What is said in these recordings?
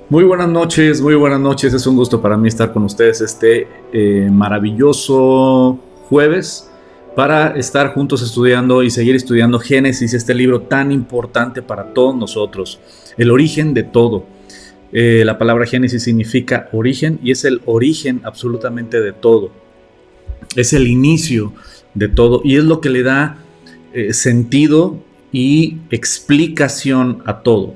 Muy buenas noches. Es un gusto para mí estar con ustedes este maravilloso jueves para estar juntos estudiando y seguir estudiando Génesis, este libro tan importante para todos nosotros, el origen de todo. La palabra Génesis significa origen y es el origen absolutamente de todo. Es el inicio de todo y es lo que le da sentido y explicación a todo,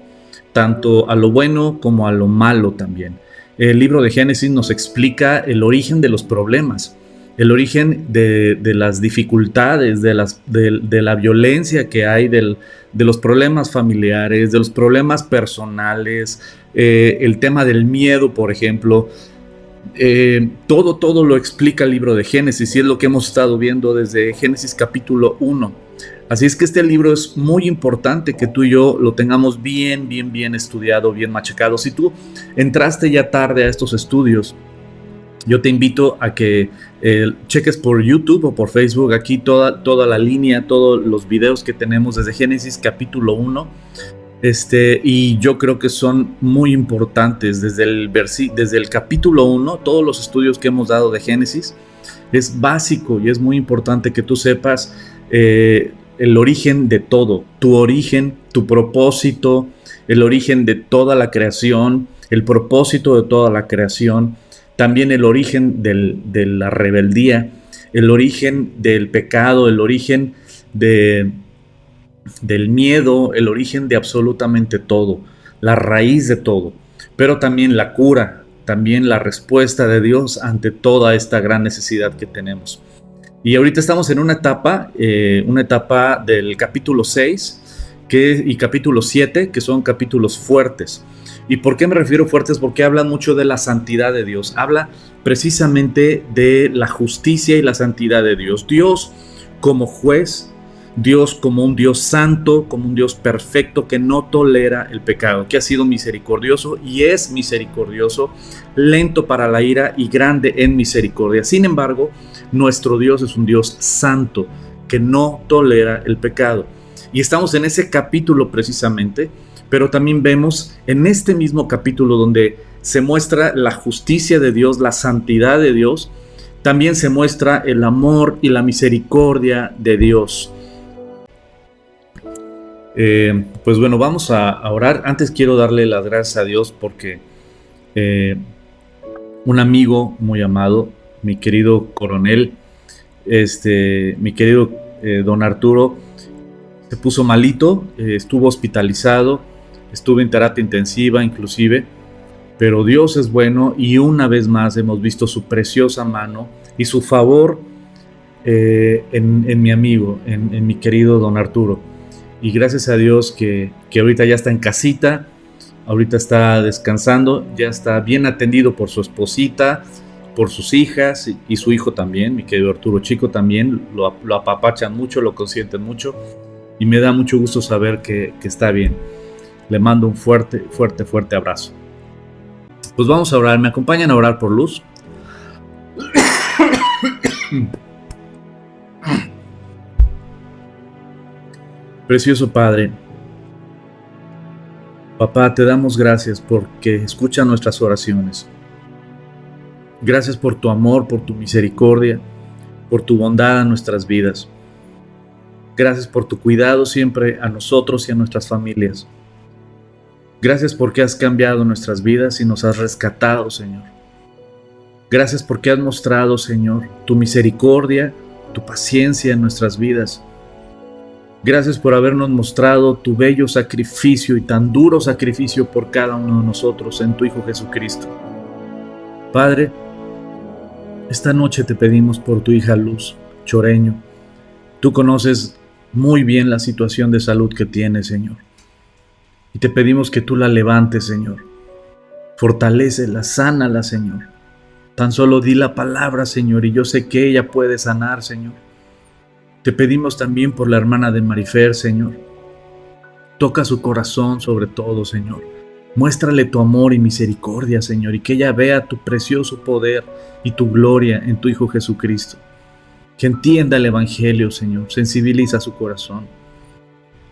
tanto a lo bueno como a lo malo también. El libro de Génesis nos explica el origen de los problemas, el origen de las dificultades, de la violencia que hay, de los problemas familiares, de los problemas personales, el tema del miedo, por ejemplo. Todo lo explica el libro de Génesis y es lo que hemos estado viendo desde Génesis capítulo 1. Así es que este libro es muy importante que tú y yo lo tengamos bien estudiado, bien machacado. Si tú entraste ya tarde a estos estudios, yo te invito a que cheques por YouTube o por Facebook aquí toda la línea, todos los videos que tenemos desde Génesis capítulo 1. Y yo creo que son muy importantes desde el capítulo 1, todos los estudios que hemos dado de Génesis. Es básico y es muy importante que tú sepas el origen de todo, tu origen, tu propósito, el origen de toda la creación, el propósito de toda la creación, también el origen de la rebeldía, el origen del pecado, el origen del miedo, el origen de absolutamente todo, la raíz de todo, pero también la cura, también la respuesta de Dios ante toda esta gran necesidad que tenemos. Y ahorita estamos en una etapa del capítulo 6 y capítulo 7, que son capítulos fuertes. ¿Y por qué me refiero fuertes? Porque habla mucho de la santidad de Dios, habla precisamente de la justicia y la santidad de Dios. Dios como juez, Dios como un Dios santo, como un Dios perfecto que no tolera el pecado, que ha sido misericordioso y es misericordioso, lento para la ira y grande en misericordia. Sin embargo, nuestro Dios es un Dios santo que no tolera el pecado. Y estamos en ese capítulo precisamente, pero también vemos en este mismo capítulo donde se muestra la justicia de Dios, la santidad de Dios, también se muestra el amor y la misericordia de Dios. Pues bueno, vamos a orar. Antes quiero darle las gracias a Dios porque un amigo muy amado, mi querido coronel, mi querido don Arturo, se puso malito, estuvo hospitalizado, estuvo en terapia intensiva inclusive, pero Dios es bueno y una vez más hemos visto su preciosa mano y su favor en mi amigo, en mi querido don Arturo. Y gracias a Dios que ahorita ya está en casita, ahorita está descansando, ya está bien atendido por su esposita, por sus hijas y su hijo también, mi querido Arturo Chico también, lo apapachan mucho, lo consienten mucho y me da mucho gusto saber que está bien. Le mando un fuerte abrazo. Pues vamos a orar, ¿me acompañan a orar por Luz? Precioso Padre, Papá, te damos gracias porque escucha nuestras oraciones. Gracias por tu amor, por tu misericordia, por tu bondad en nuestras vidas. Gracias por tu cuidado siempre a nosotros y a nuestras familias. Gracias porque has cambiado nuestras vidas y nos has rescatado, Señor. Gracias porque has mostrado, Señor, tu misericordia, tu paciencia en nuestras vidas. Gracias por habernos mostrado tu bello sacrificio y tan duro sacrificio por cada uno de nosotros en tu Hijo Jesucristo. Padre, esta noche te pedimos por tu hija Luz Choreño. Tú conoces muy bien la situación de salud que tiene, Señor. Y te pedimos que tú la levantes, Señor. Fortalécela, sánala, Señor. Tan solo di la palabra, Señor, y yo sé que ella puede sanar, Señor. Te pedimos también por la hermana de Marifer, Señor. Toca su corazón sobre todo, Señor. Muéstrale tu amor y misericordia, Señor, y que ella vea tu precioso poder y tu gloria en tu Hijo Jesucristo. Que entienda el Evangelio, Señor. Sensibiliza su corazón.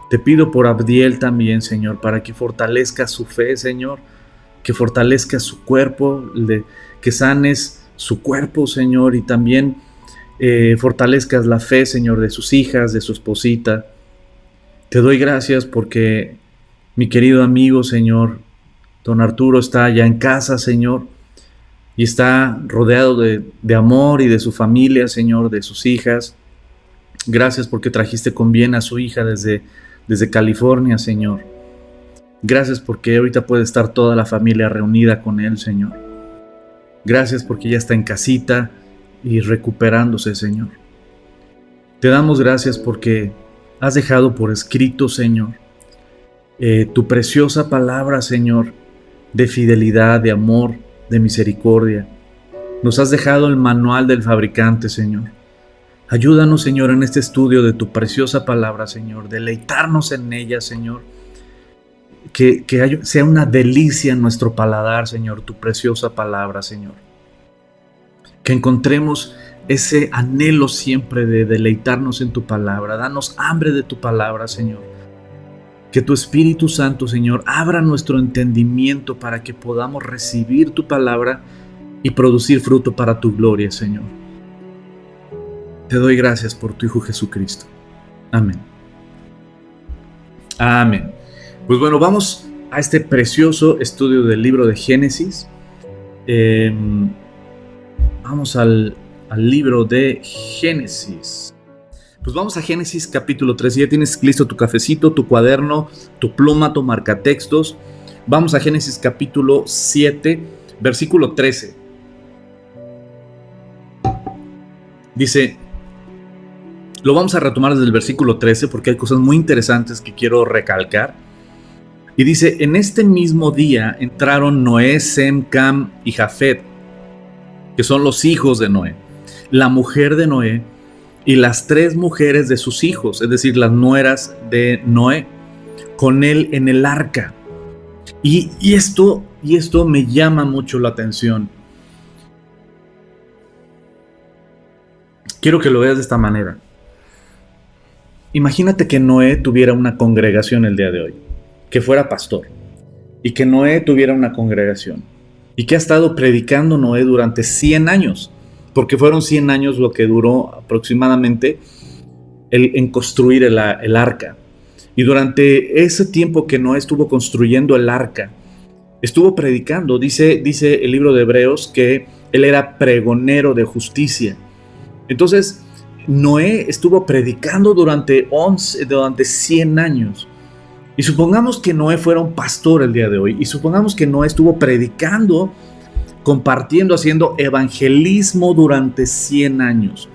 Te pido por Abdiel también, Señor, para que fortalezca su fe, Señor. que fortalezcas su cuerpo, que sanes su cuerpo, Señor, y también fortalezcas la fe, Señor, de sus hijas, de su esposita. Te doy gracias porque mi querido amigo, Señor, don Arturo, está ya en casa, Señor, y está rodeado de amor y de su familia, Señor, de sus hijas. Gracias porque trajiste con bien a su hija desde California, Señor. Gracias porque ahorita puede estar toda la familia reunida con él, Señor. Gracias porque ya está en casita y recuperándose, Señor. Te damos gracias porque has dejado por escrito, Señor, tu preciosa palabra, Señor, de fidelidad, de amor, de misericordia. Nos has dejado el manual del fabricante, Señor. Ayúdanos, Señor, en este estudio de tu preciosa palabra, Señor, deleitarnos en ella, Señor. Que sea una delicia en nuestro paladar, Señor, tu preciosa palabra, Señor. Que encontremos ese anhelo siempre de deleitarnos en tu palabra. Danos hambre de tu palabra, Señor. Que tu Espíritu Santo, Señor, abra nuestro entendimiento para que podamos recibir tu palabra y producir fruto para tu gloria, Señor. Te doy gracias por tu Hijo Jesucristo. Amén. Amén. Pues bueno, vamos a este precioso estudio del libro de Génesis. Vamos al libro de Génesis. Pues vamos a Génesis capítulo 3. Ya tienes listo tu cafecito, tu cuaderno, tu pluma, tu marcatextos. Vamos a Génesis capítulo 7, versículo 13. Dice, lo vamos a retomar desde el versículo 13 porque hay cosas muy interesantes que quiero recalcar. Y dice, en este mismo día entraron Noé, Sem, Cam y Jafet, que son los hijos de Noé, la mujer de Noé y las 3 mujeres de sus hijos, es decir, las nueras de Noé, con él en el arca. Y esto me llama mucho la atención. Quiero que lo veas de esta manera. Imagínate que Noé tuviera una congregación el día de hoy, que fuera pastor, y que Noé tuviera una congregación, y que ha estado predicando Noé durante 100 años, porque fueron 100 años lo que duró aproximadamente en construir el arca. Y durante ese tiempo que Noé estuvo construyendo el arca, estuvo predicando. Dice el libro de Hebreos que él era pregonero de justicia. Entonces, Noé estuvo predicando durante 100 años. Y supongamos que Noé fuera un pastor el día de hoy. Y supongamos que Noé estuvo predicando, compartiendo, haciendo evangelismo durante 100 años.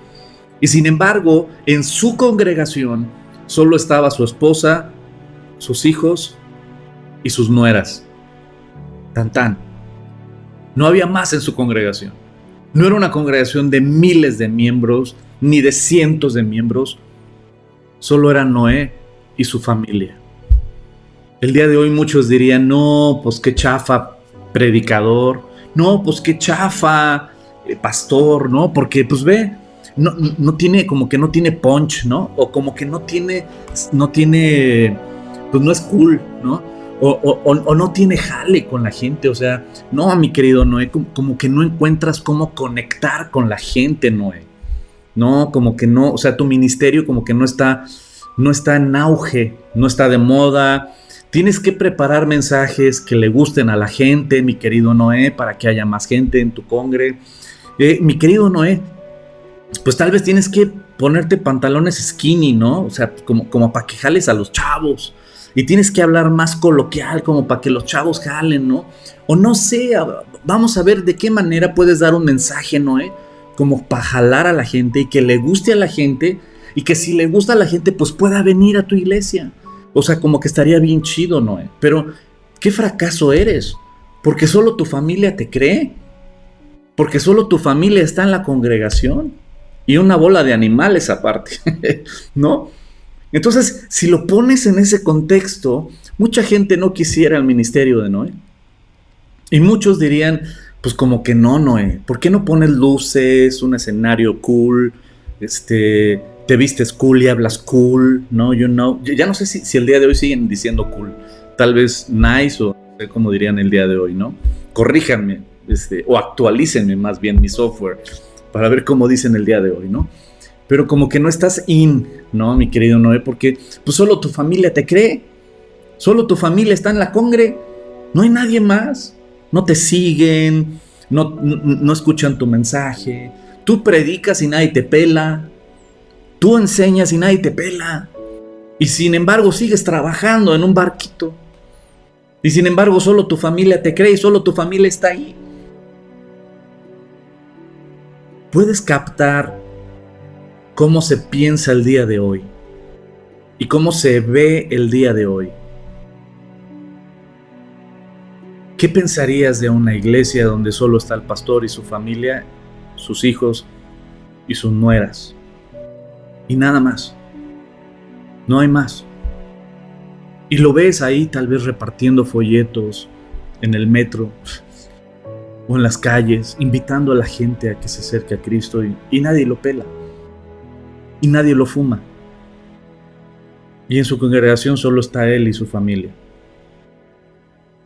Y sin embargo, en su congregación solo estaba su esposa, sus hijos y sus nueras. Tan tan. No había más en su congregación. No era una congregación de miles de miembros, ni de cientos de miembros. Solo era Noé y su familia. El día de hoy muchos dirían, no, pues qué chafa predicador, no, pues qué chafa pastor, ¿no? Porque pues ve, no tiene, como que no tiene punch, ¿no? O como que no tiene, pues no es cool, ¿no? O no tiene jale con la gente, o sea, no, mi querido Noé, como que no encuentras cómo conectar con la gente, Noé. No, como que no, o sea, tu ministerio como que no está en auge, no está de moda. Tienes que preparar mensajes que le gusten a la gente, mi querido Noé, para que haya más gente en tu congre. Mi querido Noé, pues tal vez tienes que ponerte pantalones skinny, ¿no? O sea, como para que jales a los chavos. Y tienes que hablar más coloquial, como para que los chavos jalen, ¿no? O no sé, vamos a ver de qué manera puedes dar un mensaje, Noé, como para jalar a la gente y que le guste a la gente, y que si le gusta a la gente, pues pueda venir a tu iglesia. O sea, como que estaría bien chido, Noé. Pero, ¿qué fracaso eres? Porque solo tu familia te cree. Porque solo tu familia está en la congregación. Y una bola de animales aparte, ¿no? Entonces, si lo pones en ese contexto, mucha gente no quisiera el ministerio de Noé. Y muchos dirían, pues como que no, Noé, ¿por qué no pones luces, un escenario cool, te vistes cool y hablas cool, ¿no? Ya no sé si el día de hoy siguen diciendo cool, tal vez nice o como dirían el día de hoy, ¿no? Corríjanme, o actualícenme más bien mi software para ver cómo dicen el día de hoy, ¿no? Pero como que no estás ¿no, mi querido Noé? Porque pues solo tu familia te cree, solo tu familia está en la congre, no hay nadie más, no te siguen, no escuchan tu mensaje, tú predicas y nadie te pela, tú enseñas y nadie te pela, y sin embargo sigues trabajando en un barquito, y sin embargo solo tu familia te cree y solo tu familia está ahí. ¿Puedes captar cómo se piensa el día de hoy y cómo se ve el día de hoy? ¿Qué pensarías de una iglesia donde solo está el pastor y su familia, sus hijos y sus nueras? Y nada más. No hay más. Y lo ves ahí tal vez repartiendo folletos en el metro o en las calles, invitando a la gente a que se acerque a Cristo y nadie lo pela. Y nadie lo fuma. Y en su congregación solo está él y su familia.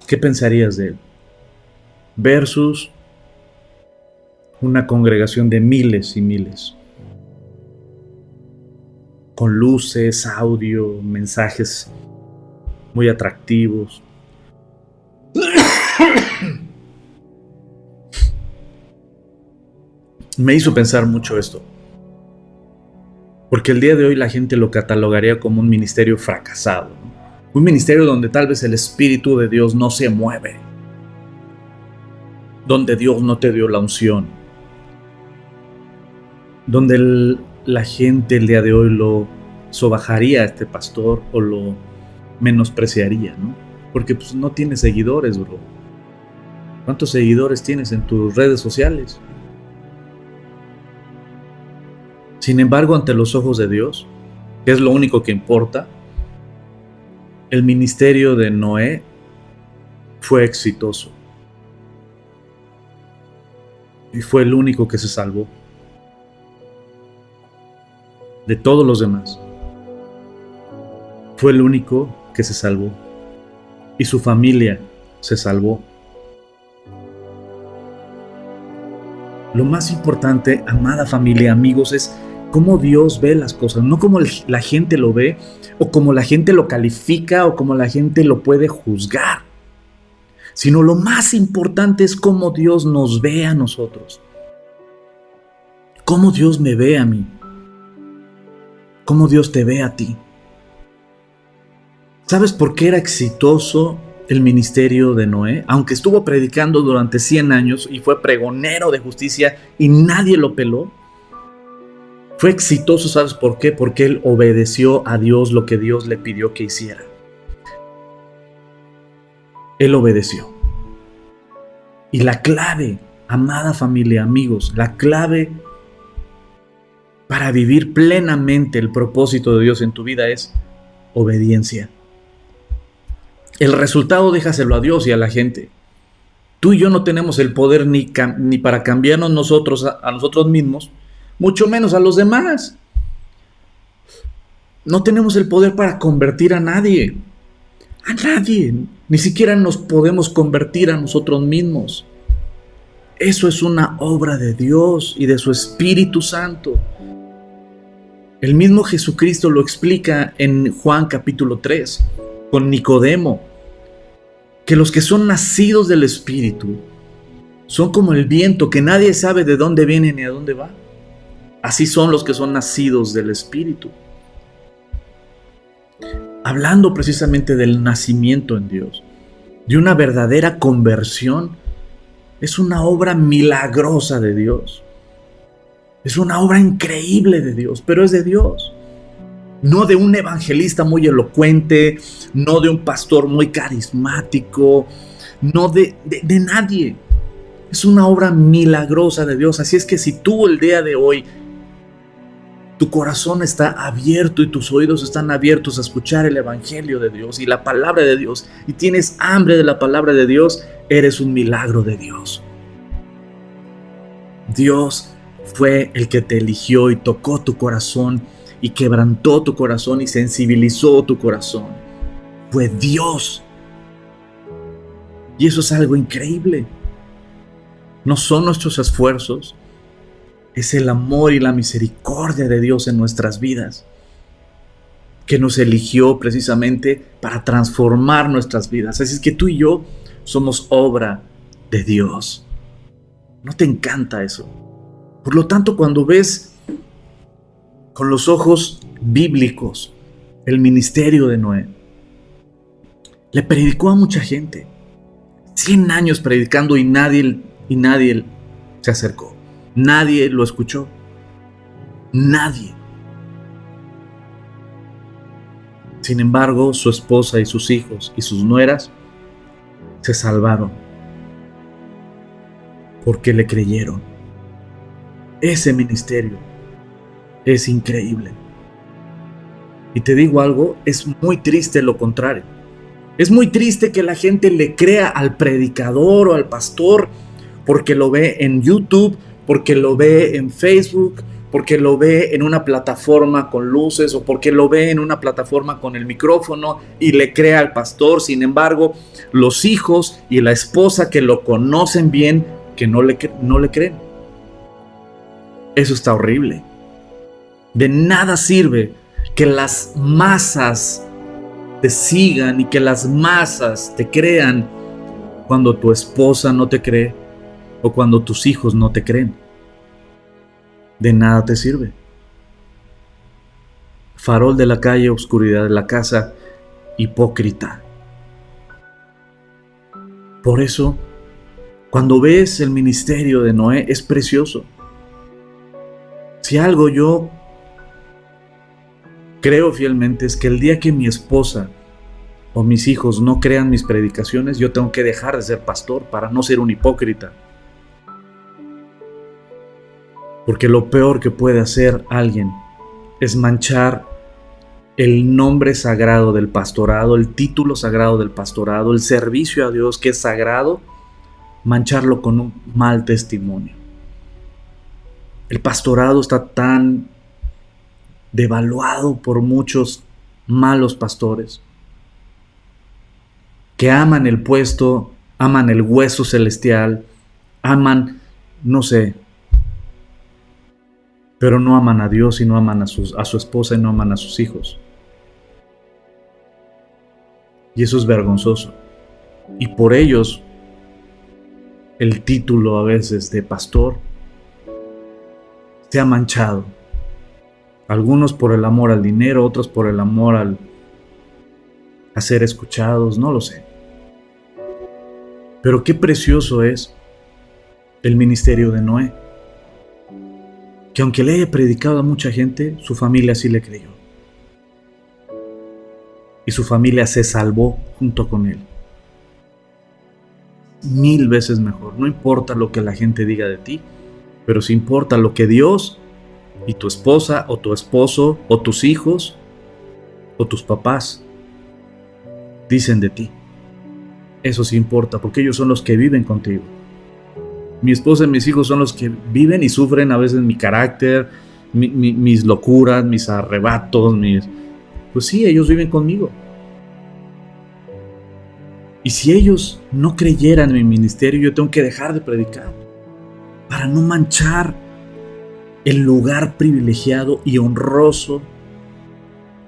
¿Qué pensarías de él? Versus una congregación de miles y miles. Con luces, audio, mensajes muy atractivos. Me hizo pensar mucho esto. Porque el día de hoy la gente lo catalogaría como un ministerio fracasado, ¿no? Un ministerio donde tal vez el Espíritu de Dios no se mueve, donde Dios no te dio la unción, donde la gente el día de hoy lo sobajaría a este pastor o lo menospreciaría, ¿no? Porque pues no tienes seguidores, bro. ¿Cuántos seguidores tienes en tus redes sociales? Sin embargo, ante los ojos de Dios, que es lo único que importa, el ministerio de Noé fue exitoso. Y fue el único que se salvó. De todos los demás, fue el único que se salvó. Y su familia se salvó. Lo más importante, amada familia, amigos, es cómo Dios ve las cosas, no como la gente lo ve, o como la gente lo califica, o como la gente lo puede juzgar, sino lo más importante es cómo Dios nos ve a nosotros, cómo Dios me ve a mí, cómo Dios te ve a ti. ¿Sabes por qué era exitoso el ministerio de Noé? Aunque estuvo predicando durante 100 años y fue pregonero de justicia y nadie lo peló, fue exitoso, ¿sabes por qué? Porque él obedeció a Dios lo que Dios le pidió que hiciera. Él obedeció. Y la clave, amada familia, amigos, la clave para vivir plenamente el propósito de Dios en tu vida es obediencia. El resultado déjaselo a Dios y a la gente. Tú y yo no tenemos el poder ni para cambiarnos nosotros a nosotros mismos, mucho menos a los demás. No tenemos el poder para convertir a nadie. A nadie. Ni siquiera nos podemos convertir a nosotros mismos. Eso es una obra de Dios y de su Espíritu Santo. El mismo Jesucristo lo explica en Juan capítulo 3 con Nicodemo, que los que son nacidos del Espíritu son como el viento, que nadie sabe de dónde viene ni a dónde va. Así son los que son nacidos del Espíritu. Hablando precisamente del nacimiento en Dios, de una verdadera conversión, es una obra milagrosa de Dios. Es una obra increíble de Dios, pero es de Dios. No de un evangelista muy elocuente, no de un pastor muy carismático, no de nadie. Es una obra milagrosa de Dios. Así es que si tú el día de hoy, tu corazón está abierto y tus oídos están abiertos a escuchar el evangelio de Dios y la palabra de Dios, y tienes hambre de la palabra de Dios, eres un milagro de Dios. Dios fue el que te eligió y tocó tu corazón y quebrantó tu corazón y sensibilizó tu corazón. Fue Dios. Y eso es algo increíble. No son nuestros esfuerzos, es el amor y la misericordia de Dios en nuestras vidas, que nos eligió precisamente para transformar nuestras vidas. Así es que tú y yo somos obra de Dios. ¿No te encanta eso? Por lo tanto, cuando ves con los ojos bíblicos el ministerio de Noé, le predicó a mucha gente. 100 años predicando y nadie se acercó. Nadie lo escuchó. Nadie. Sin embargo, su esposa y sus hijos y sus nueras se salvaron porque le creyeron. Ese ministerio es increíble. Y te digo algo, es muy triste lo contrario. Es muy triste que la gente le crea al predicador o al pastor porque lo ve en YouTube, porque lo ve en Facebook, porque lo ve en una plataforma con luces o porque lo ve en una plataforma con el micrófono y le crea al pastor. Sin embargo, los hijos y la esposa que lo conocen bien, que no le creen. Eso está horrible. De nada sirve que las masas te sigan y que las masas te crean cuando tu esposa no te cree o cuando tus hijos no te creen. De nada te sirve. Farol de la calle, oscuridad de la casa, hipócrita. Por eso, cuando ves el ministerio de Noé, es precioso. Si algo yo creo fielmente es que el día que mi esposa o mis hijos no crean mis predicaciones, yo tengo que dejar de ser pastor para no ser un hipócrita. Porque lo peor que puede hacer alguien es manchar el nombre sagrado del pastorado, el título sagrado del pastorado, el servicio a Dios que es sagrado, mancharlo con un mal testimonio. El pastorado está tan devaluado por muchos malos pastores que aman el puesto, aman el hueso celestial, aman, no sé, pero no aman a Dios y no aman a su esposa y no aman a sus hijos. Y eso es vergonzoso. Y por ellos, el título a veces de pastor se ha manchado. Algunos por el amor al dinero, otros por el amor a ser escuchados, no lo sé. Pero qué precioso es el ministerio de Noé. Que aunque le haya predicado a mucha gente, su familia sí le creyó. Y su familia se salvó junto con él. 1000 veces mejor. No importa lo que la gente diga de ti, pero sí importa lo que Dios y tu esposa o tu esposo o tus hijos o tus papás dicen de ti. Eso sí importa, porque ellos son los que viven contigo. Mi esposa y mis hijos son los que viven y sufren a veces mi carácter, mis locuras, mis arrebatos, pues sí, ellos viven conmigo. Y si ellos no creyeran en mi ministerio, yo tengo que dejar de predicar para no manchar el lugar privilegiado y honroso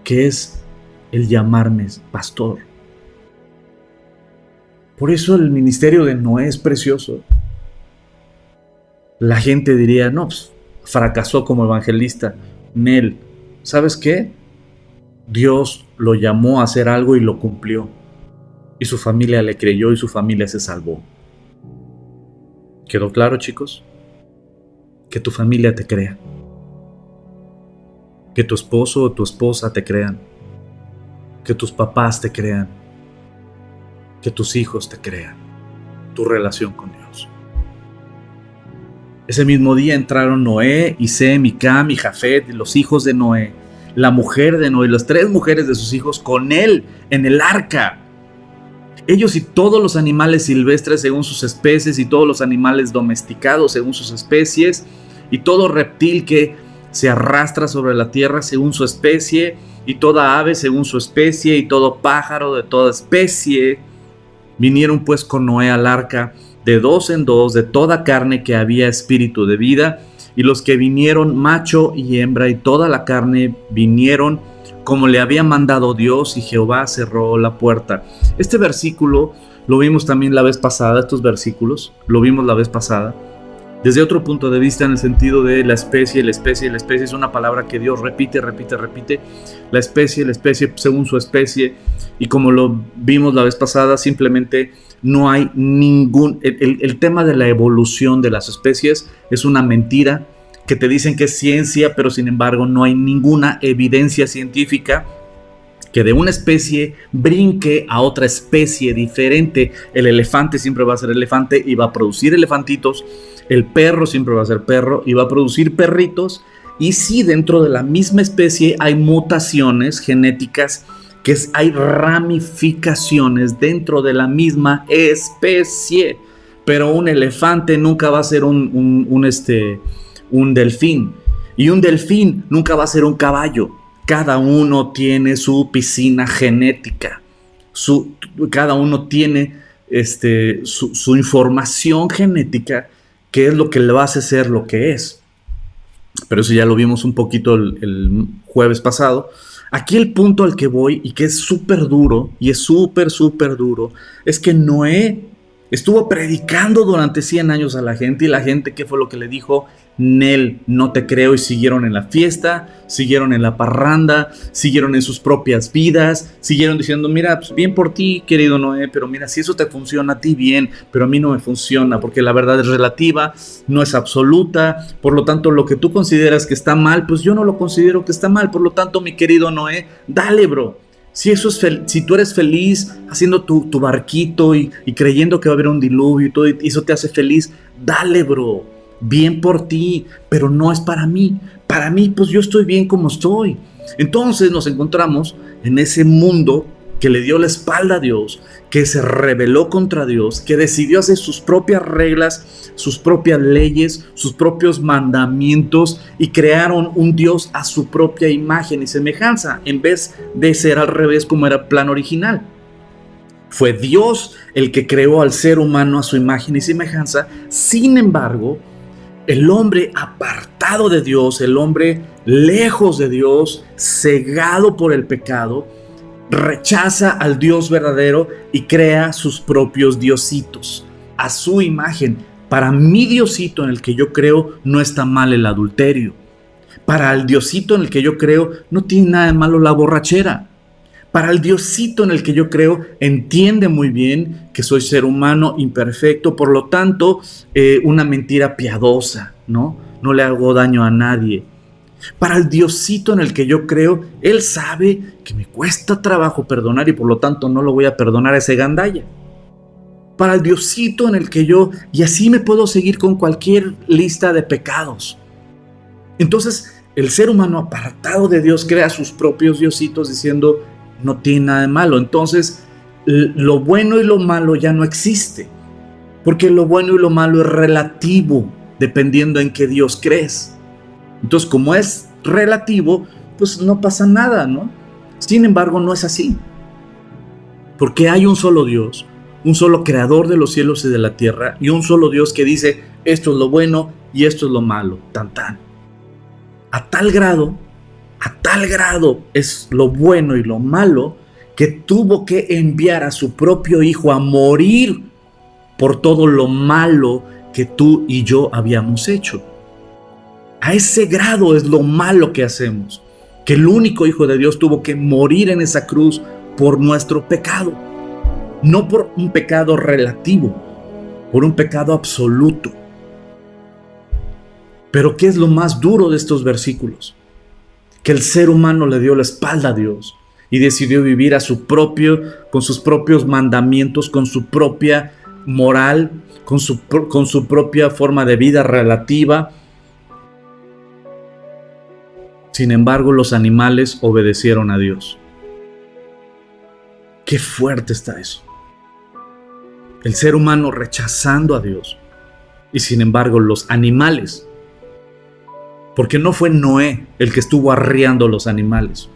que es el llamarme pastor. Por eso el ministerio de Noé es precioso. La gente diría, no, pues, fracasó como evangelista. Nel, ¿sabes qué? Dios lo llamó a hacer algo y lo cumplió. Y su familia le creyó y su familia se salvó. ¿Quedó claro, chicos? Que tu familia te crea. Que tu esposo o tu esposa te crean. Que tus papás te crean. Que tus hijos te crean. Tu relación con Dios. Ese mismo día entraron Noé, y Sem, y Cam, y Jafet, los hijos de Noé, la mujer de Noé, las 3 mujeres de sus hijos con él en el arca. Ellos y todos los animales silvestres según sus especies, y todos los animales domesticados según sus especies, y todo reptil que se arrastra sobre la tierra según su especie, y toda ave según su especie, y todo pájaro de toda especie. Vinieron pues con Noé al arca de dos en dos de toda carne que había espíritu de vida, y los que vinieron, macho y hembra, y toda la carne vinieron como le había mandado Dios, y Jehová cerró la puerta. Este versículo lo vimos también la vez pasada, estos versículos lo vimos la vez pasada, desde otro punto de vista, en el sentido de la especie. La especie es una palabra que Dios repite, la especie según su especie, y como lo vimos la vez pasada, simplemente no hay ningún, el tema de la evolución de las especies es una mentira, que te dicen que es ciencia, pero sin embargo no hay ninguna evidencia científica que de una especie brinque a otra especie diferente. El elefante siempre va a ser elefante y va a producir elefantitos. El perro siempre va a ser perro y va a producir perritos. Y sí, dentro de la misma especie hay mutaciones genéticas, hay ramificaciones dentro de la misma especie. Pero un elefante nunca va a ser un delfín. Y un delfín nunca va a ser un caballo. Cada uno tiene su piscina genética, cada uno tiene su información genética, que es lo que le hace ser lo que es. Pero eso ya lo vimos un poquito el jueves pasado. Aquí el punto al que voy, y que es súper duro, y es súper duro, es que Noé estuvo predicando durante 100 años a la gente, y la gente, ¿qué fue lo que le dijo? Nel, no te creo. Y siguieron en la fiesta, siguieron en la parranda, siguieron en sus propias vidas, siguieron diciendo, mira, pues bien por ti, querido Noé, pero mira, si eso te funciona a ti, bien, pero a mí no me funciona, porque la verdad es relativa, no es absoluta. Por lo tanto, lo que tú consideras que está mal, pues yo no lo considero que está mal. Por lo tanto, mi querido Noé, dale, bro. Si tú eres feliz haciendo tu barquito y creyendo que va a haber un diluvio y todo, y eso te hace feliz, dale, bro. Bien por ti, pero no es para mí. Para mí, pues yo estoy bien como estoy. Entonces nos encontramos en ese mundo que le dio la espalda a Dios, que se rebeló contra Dios, que decidió hacer sus propias reglas, sus propias leyes, sus propios mandamientos, y crearon un Dios a su propia imagen y semejanza, en vez de ser al revés como era el plan original. Fue Dios el que creó al ser humano a su imagen y semejanza. Sin embargo, el hombre apartado de Dios, el hombre lejos de Dios, cegado por el pecado, rechaza al Dios verdadero y crea sus propios diositos a su imagen. Para mi diosito en el que yo creo no está mal el adulterio. Para el diosito en el que yo creo no tiene nada de malo la borrachera. Para el diosito en el que yo creo entiende muy bien que soy ser humano imperfecto, por lo tanto una mentira piadosa, ¿no? No le hago daño a nadie. Para el diosito en el que yo creo, él sabe que me cuesta trabajo perdonar y por lo tanto no lo voy a perdonar a ese gandalla. Para el diosito en el que yo, y así me puedo seguir con cualquier lista de pecados. Entonces el ser humano apartado de Dios crea sus propios diositos diciendo, no tiene nada de malo. Entonces lo bueno y lo malo ya no existe, porque lo bueno y lo malo es relativo dependiendo en qué Dios crees. Entonces, como es relativo, pues no pasa nada, ¿no? Sin embargo, no es así, porque hay un solo Dios, un solo creador de los cielos y de la tierra, y un solo Dios que dice, esto es lo bueno y esto es lo malo, tan tan. A tal grado es lo bueno y lo malo, que tuvo que enviar a su propio hijo a morir por todo lo malo que tú y yo habíamos hecho. A ese grado es lo malo que hacemos, que el único Hijo de Dios tuvo que morir en esa cruz por nuestro pecado, no por un pecado relativo, por un pecado absoluto. Pero ¿qué es lo más duro de estos versículos? Que el ser humano le dio la espalda a Dios y decidió vivir con sus propios mandamientos, con su propia moral, con su propia forma de vida relativa. Sin embargo, los animales obedecieron a Dios. Qué fuerte está eso. El ser humano rechazando a Dios. Y sin embargo, los animales, porque no fue Noé el que estuvo arriando los animales.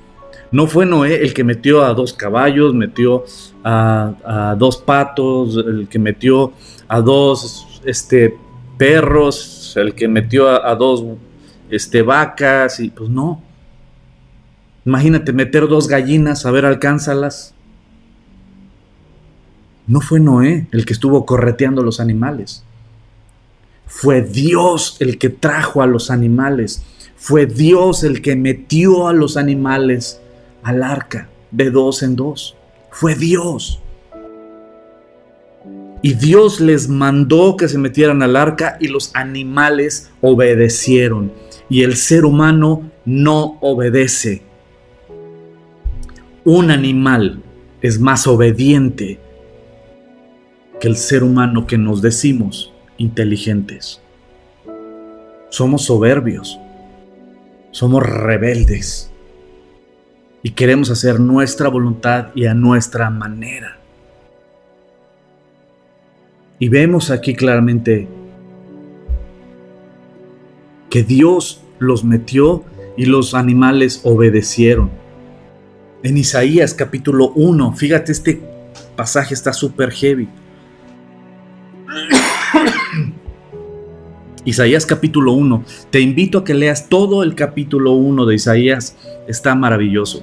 No fue Noé el que metió a 2 caballos, metió a 2 patos, el que metió a 2 perros, el que metió a 2 vacas, y pues no. Imagínate meter 2 gallinas, a ver, alcánzalas. No fue Noé el que estuvo correteando los animales. Fue Dios el que trajo a los animales. Fue Dios el que metió a los animales al arca de 2 en 2. Fue Dios. Y Dios les mandó que se metieran al arca y los animales obedecieron. Y el ser humano no obedece. Un animal es más obediente que el ser humano que nos decimos inteligentes. Somos soberbios. Somos rebeldes. Y queremos hacer nuestra voluntad y a nuestra manera. Y vemos aquí claramente que Dios los metió y los animales obedecieron. En Isaías capítulo 1, fíjate, este pasaje está súper heavy. Isaías capítulo 1, te invito a que leas todo el capítulo 1 de Isaías, está maravilloso.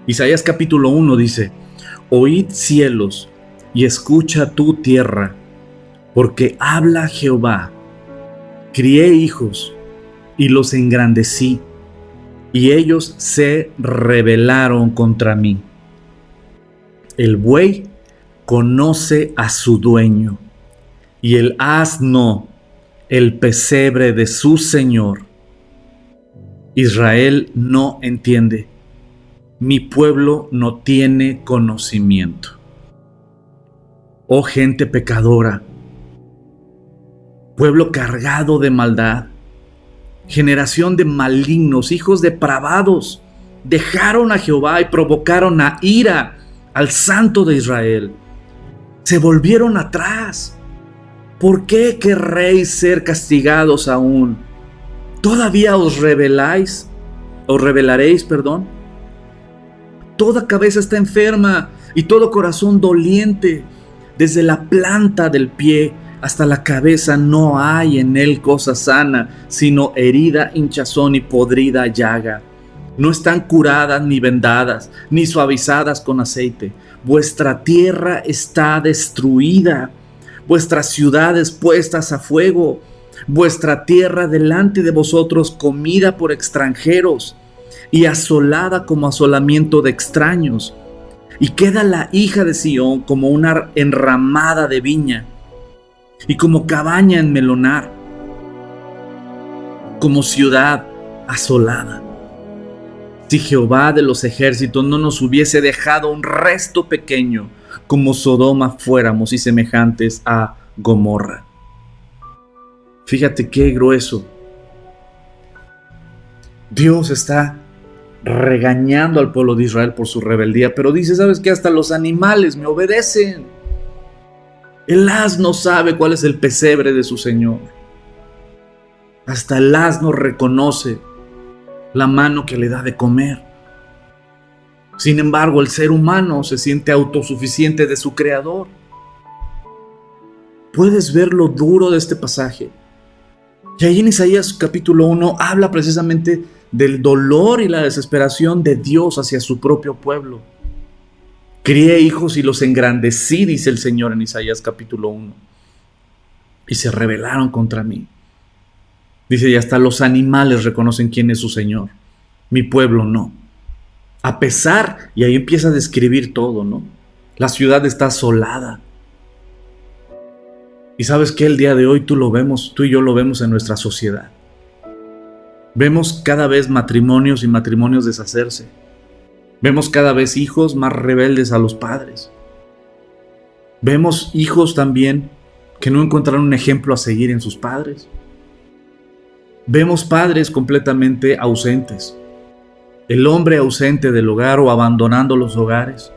Isaías capítulo 1 dice: oíd cielos y escucha tu tierra, porque habla Jehová, crié hijos y los engrandecí, y ellos se rebelaron contra mí. El buey conoce a su dueño, y el asno el pesebre de su señor. Israel no entiende, mi pueblo no tiene conocimiento. Oh gente pecadora, pueblo cargado de maldad, generación de malignos, hijos depravados, dejaron a Jehová y provocaron a ira al Santo de Israel. Se volvieron atrás. ¿Por qué querréis ser castigados aún? ¿Todavía os rebelaréis? Toda cabeza está enferma y todo corazón doliente. Desde la planta del pie hasta la cabeza no hay en él cosa sana, sino herida, hinchazón y podrida llaga. No están curadas ni vendadas, ni suavizadas con aceite. Vuestra tierra está destruida, vuestras ciudades puestas a fuego, vuestra tierra delante de vosotros comida por extranjeros y asolada como asolamiento de extraños. Y queda la hija de Sión como una enramada de viña y como cabaña en melonar, como ciudad asolada. Si Jehová de los ejércitos no nos hubiese dejado un resto pequeño, como Sodoma fuéramos y semejantes a Gomorra. Fíjate qué grueso. Dios está regañando al pueblo de Israel por su rebeldía, pero dice: ¿sabes qué? Hasta los animales me obedecen. El asno sabe cuál es el pesebre de su Señor. Hasta el asno reconoce la mano que le da de comer. Sin embargo, el ser humano se siente autosuficiente de su Creador. ¿Puedes ver lo duro de este pasaje? Y ahí en Isaías capítulo 1 habla precisamente del dolor y la desesperación de Dios hacia su propio pueblo. Crié hijos y los engrandecí, dice el Señor en Isaías capítulo 1. Y se rebelaron contra mí. Dice: y hasta los animales reconocen quién es su Señor. Mi pueblo no. A pesar, y ahí empieza a describir todo, ¿no? La ciudad está asolada. Y sabes que el día de hoy tú y yo lo vemos en nuestra sociedad. Vemos cada vez matrimonios y matrimonios deshacerse. Vemos cada vez hijos más rebeldes a los padres. Vemos hijos también que no encontraron un ejemplo a seguir en sus padres. Vemos padres completamente ausentes. El hombre ausente del hogar o abandonando los hogares.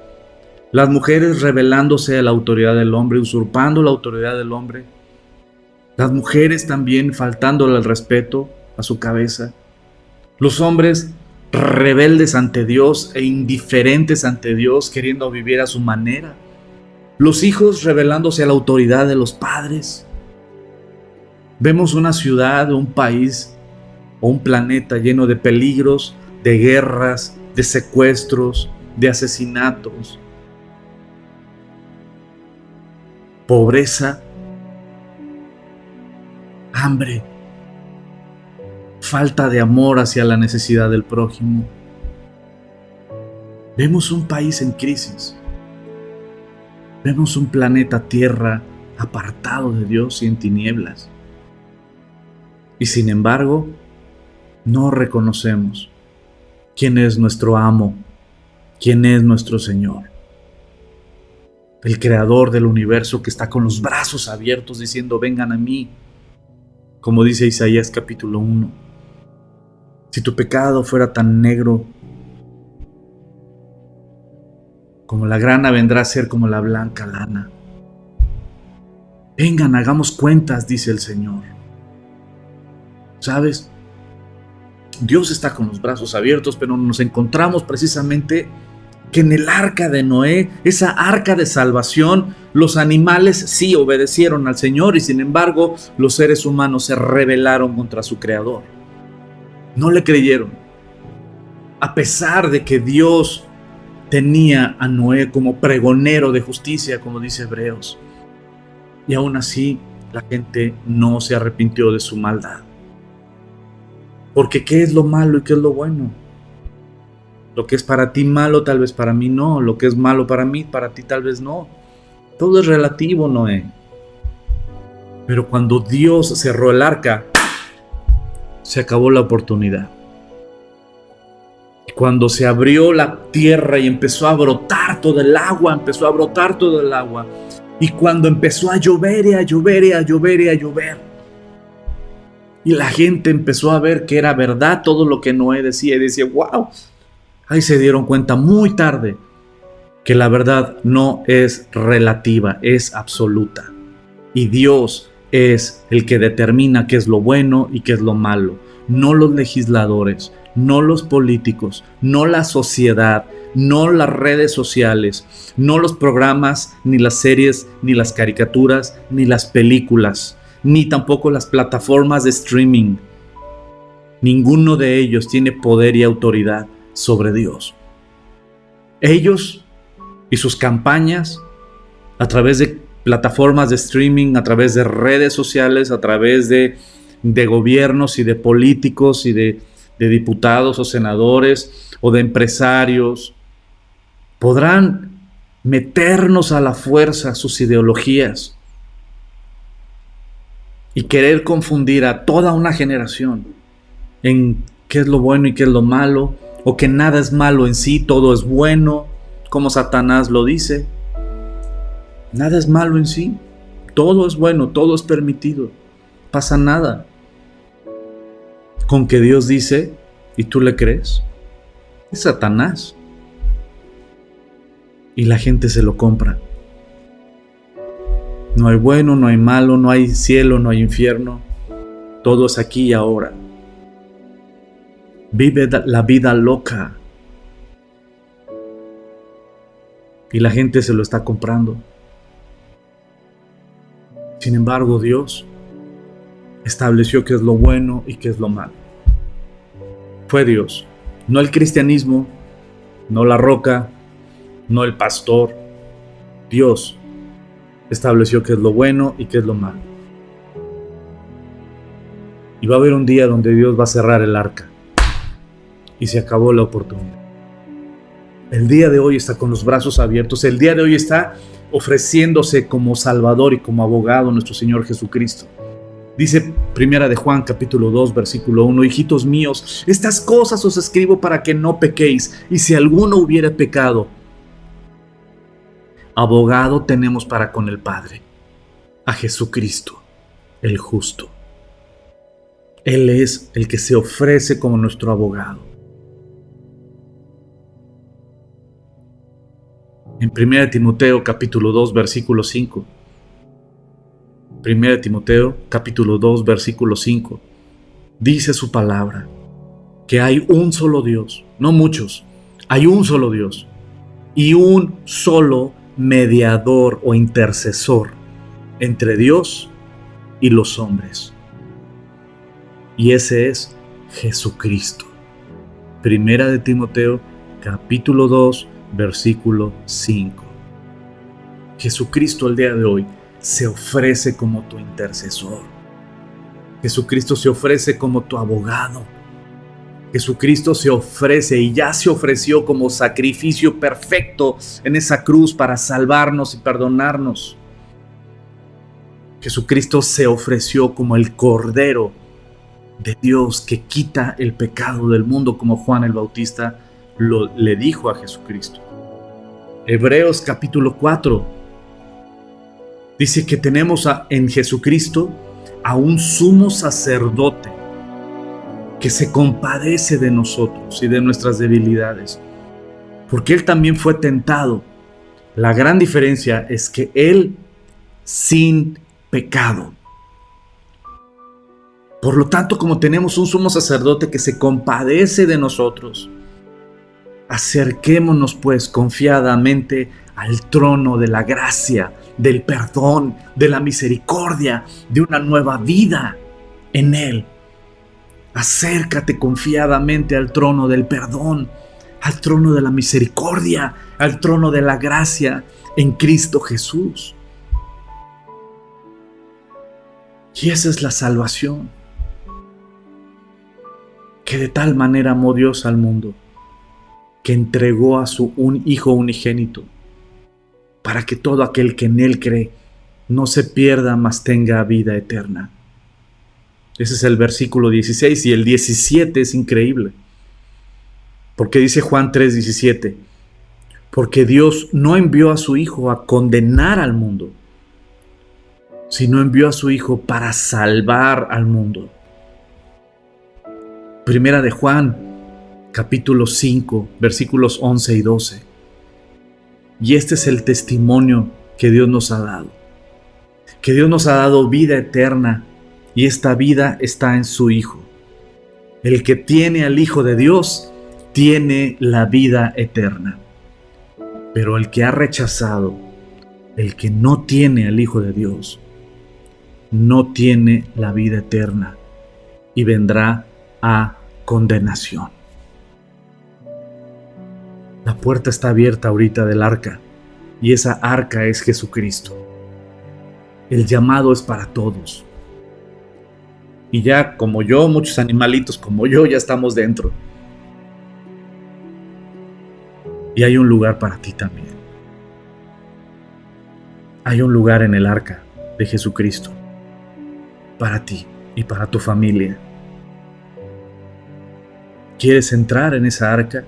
Las mujeres rebelándose a la autoridad del hombre, usurpando la autoridad del hombre. Las mujeres también faltándole el respeto a su cabeza. Los hombres rebeldes ante Dios e indiferentes ante Dios, queriendo vivir a su manera. Los hijos rebelándose a la autoridad de los padres. Vemos una ciudad, un país o un planeta lleno de peligros, de guerras, de secuestros, de asesinatos, pobreza, hambre, falta de amor hacia la necesidad del prójimo. Vemos un país en crisis. Vemos un planeta Tierra apartado de Dios y en tinieblas. Y sin embargo, no reconocemos quién es nuestro amo, quién es nuestro Señor. El creador del universo que está con los brazos abiertos diciendo: vengan a mí. Como dice Isaías capítulo 1. Si tu pecado fuera tan negro como la grana, vendrá a ser como la blanca lana. Vengan, hagamos cuentas, dice el Señor. ¿Sabes? Dios está con los brazos abiertos, pero nos encontramos precisamente que en el arca de Noé, esa arca de salvación, los animales sí obedecieron al Señor y sin embargo los seres humanos se rebelaron contra su Creador. No le creyeron. A pesar de que Dios tenía a Noé como pregonero de justicia, como dice Hebreos. Y aún así, la gente no se arrepintió de su maldad. Porque ¿qué es lo malo y qué es lo bueno? Lo que es para ti malo, tal vez para mí no. Lo que es malo para mí, para ti tal vez no. Todo es relativo, Noé. Pero cuando Dios cerró el arca, se acabó la oportunidad. Cuando se abrió la tierra y empezó a brotar todo el agua, y cuando empezó a llover y a llover y a llover y a llover, y la gente empezó a ver que era verdad todo lo que Noé decía, y decía: wow, ahí se dieron cuenta muy tarde que la verdad no es relativa, es absoluta. Y Dios es el que determina qué es lo bueno y qué es lo malo, no los legisladores, no los políticos, no la sociedad, no las redes sociales, no los programas, ni las series, ni las caricaturas, ni las películas, ni tampoco las plataformas de streaming. Ninguno de ellos tiene poder y autoridad sobre Dios. Ellos y sus campañas, a través de plataformas de streaming, a través de redes sociales, a través de gobiernos y de políticos y de diputados o senadores o de empresarios, podrán meternos a la fuerza sus ideologías y querer confundir a toda una generación en qué es lo bueno y qué es lo malo, o que nada es malo en sí, todo es bueno, como Satanás lo dice. Nada es malo en sí, todo es bueno, todo es permitido, pasa nada. Con que Dios dice y tú le crees, es Satanás. Y la gente se lo compra. No hay bueno, no hay malo, no hay cielo, no hay infierno. Todo es aquí y ahora. Vive la vida loca. Y la gente se lo está comprando. Sin embargo, Dios estableció qué es lo bueno y qué es lo malo. Fue Dios, no el cristianismo, no la roca, no el pastor. Dios estableció qué es lo bueno y qué es lo malo. Y va a haber un día donde Dios va a cerrar el arca y se acabó la oportunidad. El día de hoy está con los brazos abiertos. El día de hoy está ofreciéndose como Salvador y como abogado nuestro Señor Jesucristo. Dice Primera de Juan capítulo 2 versículo 1: hijitos míos, estas cosas os escribo para que no pequéis, y si alguno hubiera pecado, abogado tenemos para con el Padre, a Jesucristo, el justo. Él es el que se ofrece como nuestro abogado. En 1 Timoteo capítulo 2 versículo 5. 1 Timoteo capítulo 2 versículo 5. Dice su palabra: que hay un solo Dios, no muchos, hay un solo Dios y un solo mediador o intercesor entre Dios y los hombres. Y ese es Jesucristo. Primera de Timoteo, capítulo 2, versículo 5. Jesucristo el día de hoy se ofrece como tu intercesor. Jesucristo se ofrece como tu abogado. Jesucristo se ofrece y ya se ofreció como sacrificio perfecto en esa cruz para salvarnos y perdonarnos. Jesucristo se ofreció como el Cordero de Dios que quita el pecado del mundo, como Juan el Bautista le dijo a Jesucristo. Hebreos capítulo 4 dice que tenemos en Jesucristo a un sumo sacerdote que se compadece de nosotros y de nuestras debilidades, porque Él también fue tentado. La gran diferencia es que Él sin pecado. Por lo tanto, como tenemos un sumo sacerdote que se compadece de nosotros, acerquémonos pues confiadamente al trono de la gracia, del perdón, de la misericordia, de una nueva vida en Él. Acércate confiadamente al trono del perdón, al trono de la misericordia, al trono de la gracia en Cristo Jesús. Y esa es la salvación, que de tal manera amó Dios al mundo, que entregó a su Hijo unigénito, para que todo aquel que en Él cree no se pierda, mas tenga vida eterna. Ese es el versículo 16 y el 17 es increíble. Porque dice Juan 3:17, porque Dios no envió a su Hijo a condenar al mundo, sino envió a su Hijo para salvar al mundo. Primera de Juan, capítulo 5, versículos 11 y 12. Y este es el testimonio que Dios nos ha dado. Que Dios nos ha dado vida eterna, y esta vida está en su Hijo. El que tiene al Hijo de Dios tiene la vida eterna. Pero el que ha rechazado, el que no tiene al Hijo de Dios, no tiene la vida eterna y vendrá a condenación. La puerta está abierta ahorita del arca, y esa arca es Jesucristo. El llamado es para todos. Y ya como yo, muchos animalitos como yo ya estamos dentro. Y hay un lugar para ti también. Hay un lugar en el arca de Jesucristo para ti y para tu familia. ¿Quieres entrar en esa arca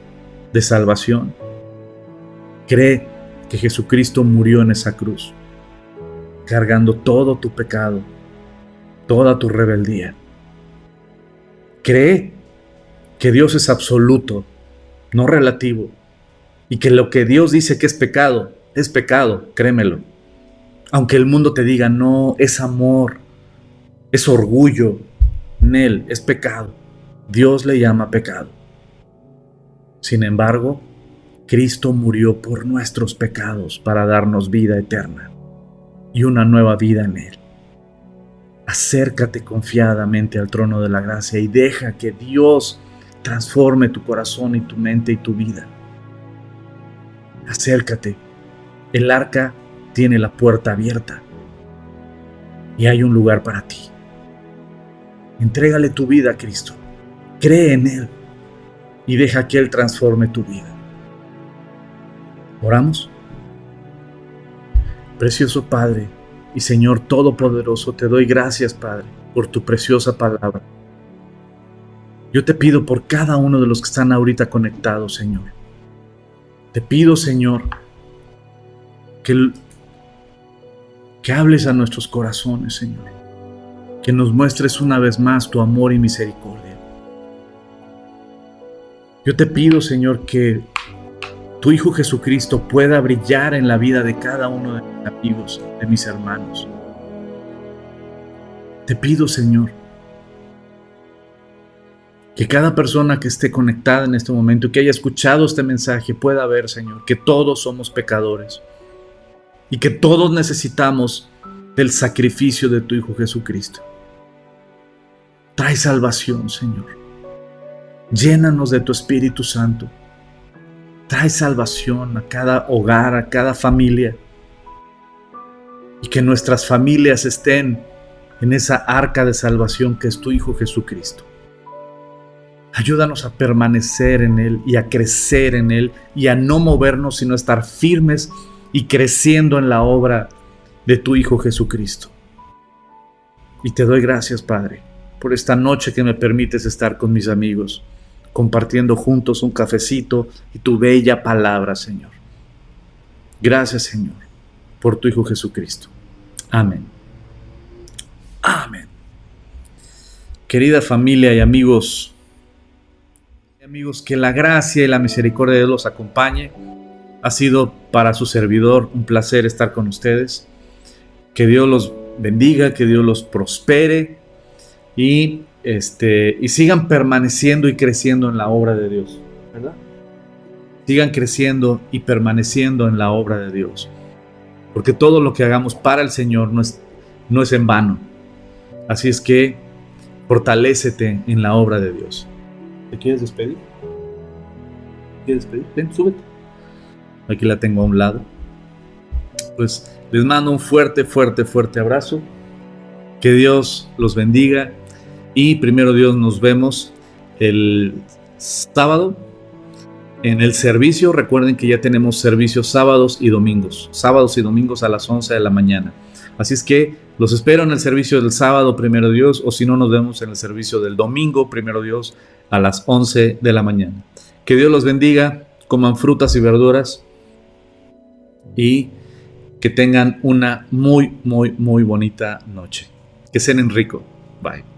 de salvación? Cree que Jesucristo murió en esa cruz, cargando todo tu pecado, toda tu rebeldía. Cree que Dios es absoluto, no relativo, y que lo que Dios dice que es pecado, créemelo. Aunque el mundo te diga, no, es amor, es orgullo, en Él es pecado. Dios le llama pecado. Sin embargo, Cristo murió por nuestros pecados para darnos vida eterna y una nueva vida en Él. Acércate confiadamente al trono de la gracia y deja que Dios transforme tu corazón y tu mente y tu vida. Acércate. El arca tiene la puerta abierta y hay un lugar para ti. Entrégale tu vida a Cristo. Cree en Él y deja que Él transforme tu vida. ¿Oramos? Precioso Padre y Señor Todopoderoso, te doy gracias, Padre, por tu preciosa palabra. Yo te pido por cada uno de los que están ahorita conectados, Señor. Te pido, Señor, que hables a nuestros corazones, Señor. Que nos muestres una vez más tu amor y misericordia. Yo te pido, Señor, que tu Hijo Jesucristo pueda brillar en la vida de cada uno de mis amigos, de mis hermanos. Te pido, Señor, Que cada persona que esté conectada en este momento y que haya escuchado este mensaje pueda ver, Señor, que todos somos pecadores y que todos necesitamos del sacrificio de tu Hijo Jesucristo. Trae salvación, Señor. Llénanos de tu Espíritu Santo. Trae salvación a cada hogar, a cada familia. Y que nuestras familias estén en esa arca de salvación que es tu Hijo Jesucristo. Ayúdanos a permanecer en Él y a crecer en Él y a no movernos, sino estar firmes y creciendo en la obra de tu Hijo Jesucristo. Y te doy gracias, Padre, por esta noche que me permites estar con mis amigos, compartiendo juntos un cafecito y tu bella palabra, Señor. Gracias, Señor, por tu Hijo Jesucristo. Amén. Amén. Querida familia y amigos, que la gracia y la misericordia de Dios los acompañe. Ha sido para su servidor un placer estar con ustedes. Que Dios los bendiga, que Dios los prospere y sigan permaneciendo y creciendo en la obra de Dios, ¿verdad? Sigan creciendo y permaneciendo en la obra de Dios, porque todo lo que hagamos para el Señor no es en vano. Así es que fortalécete en la obra de Dios. ¿Te quieres despedir? Ven, súbete. Aquí la tengo a un lado. Pues les mando un fuerte abrazo. Que Dios los bendiga. Y primero Dios, nos vemos el sábado en el servicio. Recuerden que ya tenemos servicios sábados y domingos. Sábados y domingos a las 11 de la mañana. Así es que los espero en el servicio del sábado, primero Dios, o si no, nos vemos en el servicio del domingo, primero Dios, a las 11 de la mañana. Que Dios los bendiga, coman frutas y verduras y que tengan una muy bonita noche. Que cenen rico. Bye.